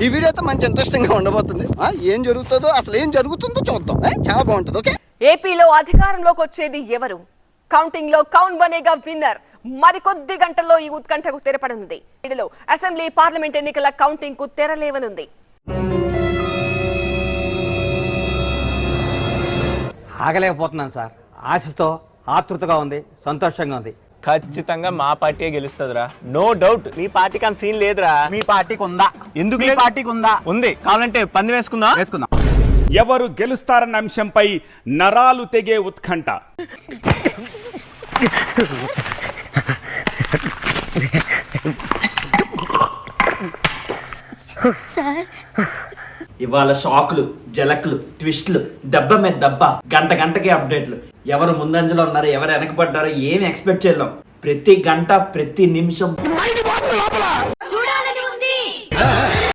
ఈ వీడియో అయితే మంచి ఇంట్రెస్టింగ్ గా ఉండబోతుంది. ఏం జరుగుతుందో అసలు ఏం జరుగుతుందో చూద్దాం. చాలా బాగుంటుంది. ఓకే, ఏపీలో అధికారంలోకి వచ్చేది ఎవరు? కౌంటింగ్ లో కౌన్ బనేగా విన్నర్. మరికొద్ది గంటల్లో ఈ ఉత్కంఠకు తెరపడనుంది. వీడిలో అసెంబ్లీ పార్లమెంట్ ఎన్నికల కౌంటింగ్ కు తెరలేవనుంది. ఆగలేకపోతున్నాను సార్. ఆశతో ఆతృతగా ఉంది, సంతోషంగా ఉంది. ఖచ్చితంగా మా పార్టీ గెలుస్తుందిరా, నో డౌట్. నీ పార్టీకి అంత సీన్ లేదురా. మీ పార్టీకి ఉందా? ఎందుకు మీ పార్టీకి ఉందా? ఉంది. కావాలంటే పంది వేసుకుందాం. ఎవరు గెలుస్తారన్న అంశంపై నరాలు తెగే ఉత్కంఠ. ఇవాళ షాకులు, జలకులు, ట్విస్టులు, దెబ్బ మీద దెబ్బ, గంట గంటకి అప్డేట్లు. ఎవరు ముందంజలో ఉన్నారో, ఎవరు వెనకబడ్డారో ఏమి ఎక్స్పెక్ట్ చేయలేం. ప్రతి గంట, ప్రతి నిమిషం